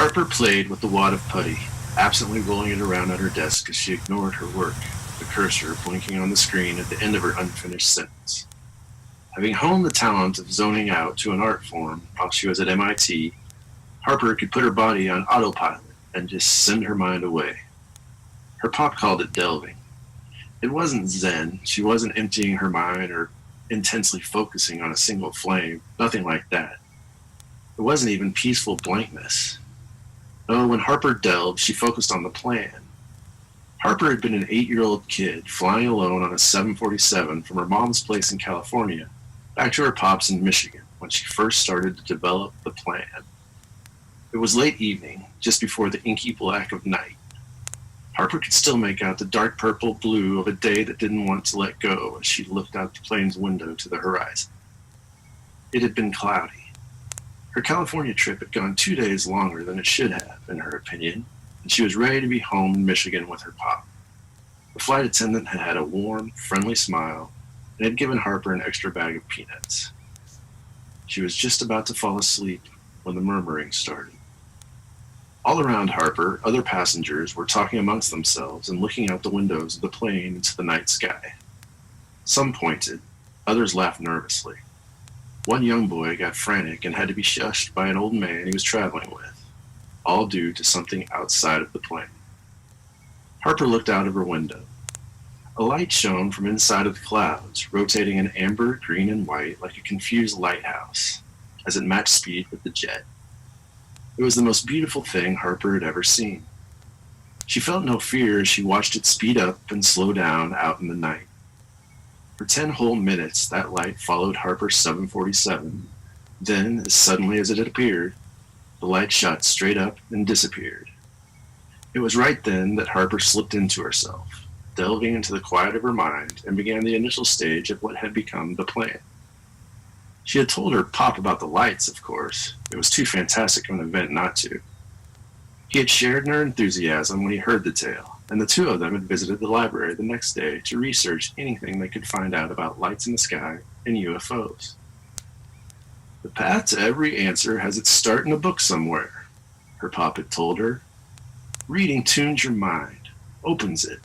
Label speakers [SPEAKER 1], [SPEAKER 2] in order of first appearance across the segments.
[SPEAKER 1] Harper played with the wad of putty, absently rolling it around on her desk as she ignored her work, the cursor blinking on the screen at the end of her unfinished sentence. Having honed the talent of zoning out to an art form while she was at MIT, Harper could put her body on autopilot and just send her mind away. Her pop called it delving. It wasn't zen. She wasn't emptying her mind or intensely focusing on a single flame. Nothing like that. It wasn't even peaceful blankness. No, when Harper delved, she focused on the plan. Harper had been an 8-year-old kid flying alone on a 747 from her mom's place in California back to her pop's in Michigan when she first started to develop the plan. It was late evening, just before the inky black of night. Harper could still make out the dark purple blue of a day that didn't want to let go as she looked out the plane's window to the horizon. It had been cloudy. Her California trip had gone 2 days longer than it should have, in her opinion, and she was ready to be home in Michigan with her pop. The flight attendant had had a warm, friendly smile and had given Harper an extra bag of peanuts. She was just about to fall asleep when the murmuring started. All around Harper, other passengers were talking amongst themselves and looking out the windows of the plane into the night sky. Some pointed, others laughed nervously. One young boy got frantic and had to be shushed by an old man he was traveling with, all due to something outside of the plane. Harper looked out of her window. A light shone from inside of the clouds, rotating in amber, green, and white like a confused lighthouse, as it matched speed with the jet. It was the most beautiful thing Harper had ever seen. She felt no fear as she watched it speed up and slow down out in the night. For 10 whole minutes, that light followed Harper's 747. Then, as suddenly as it had appeared, the light shot straight up and disappeared. It was right then that Harper slipped into herself, delving into the quiet of her mind, and began the initial stage of what had become the plan. She had told her pop about the lights, of course. It was too fantastic of an event not to. He had shared in her enthusiasm when he heard the tale, and the two of them had visited the library the next day to research anything they could find out about lights in the sky and UFOs. The path to every answer has its start in a book somewhere, her pop had told her. Reading tunes your mind, opens it,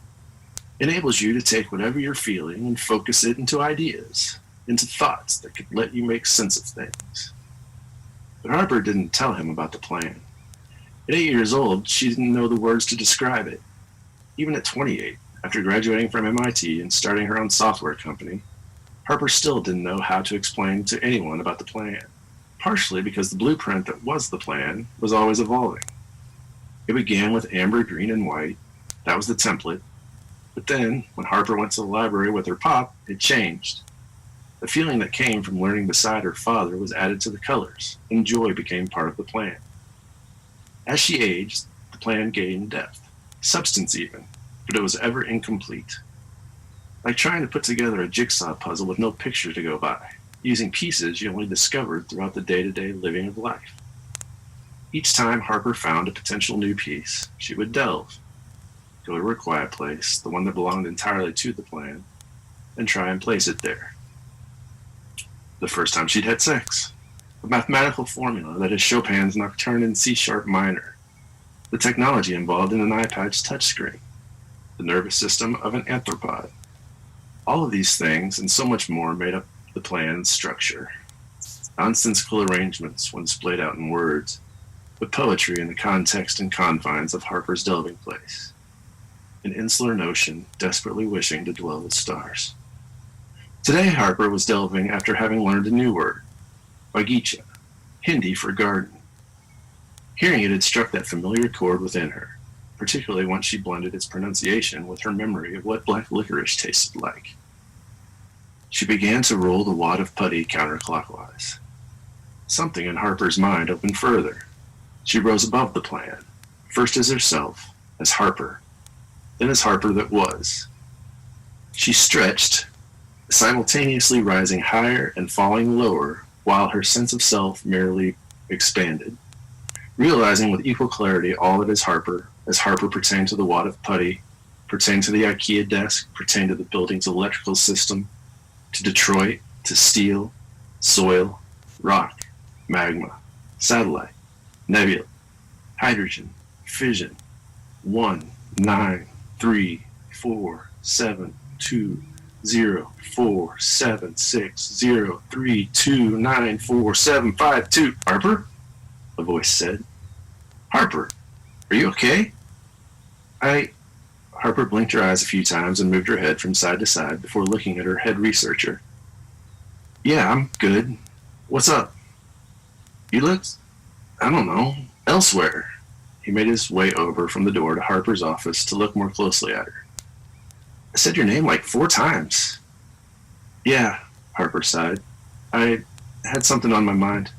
[SPEAKER 1] enables you to take whatever you're feeling and focus it into ideas, into thoughts that could let you make sense of things. But Harper didn't tell him about the plan. At 8 years old, she didn't know the words to describe it. Even at 28, after graduating from MIT and starting her own software company, Harper still didn't know how to explain to anyone about the plan, partially because the blueprint that was the plan was always evolving. It began with amber, green, and white. That was the template. But then, when Harper went to the library with her pop, it changed. The feeling that came from learning beside her father was added to the colors, and joy became part of the plan. As she aged, the plan gained depth, substance even, but it was ever incomplete. Like trying to put together a jigsaw puzzle with no picture to go by, using pieces you only discovered throughout the day-to-day living of life. Each time Harper found a potential new piece, she would delve, go to her quiet place, the one that belonged entirely to the plan, and try and place it there. The first time she'd had sex, a mathematical formula that is Chopin's Nocturne in C-sharp minor, the technology involved in an iPad's touchscreen, the nervous system of an arthropod. All of these things and so much more made up the plan's structure. Nonsensical arrangements when displayed out in words, but poetry in the context and confines of Harper's delving place. An insular notion desperately wishing to dwell with stars. Today Harper was delving after having learned a new word, Bagicha, Hindi for garden. Hearing it had struck that familiar chord within her, particularly once she blended its pronunciation with her memory of what black licorice tasted like. She began to roll the wad of putty counterclockwise. Something in Harper's mind opened further. She rose above the plan, first as herself, as Harper, then as Harper that was. She stretched, simultaneously rising higher and falling lower, while her sense of self merely expanded, realizing with equal clarity all that is Harper, as Harper pertained to the wad of putty, pertained to the IKEA desk, pertained to the building's electrical system, to Detroit, to steel, soil, rock, magma, satellite, nebula, Hydrogen. Fission. 19347204760329475. Harper? A voice said. Harper, are you okay? Harper blinked her eyes a few times and moved her head from side to side before looking at her head researcher. Yeah, I'm good. What's up? You looked, I don't know, elsewhere. He made his way over from the door to Harper's office to look more closely at her. I said your name like 4 times. Yeah, Harper sighed. I had something on my mind.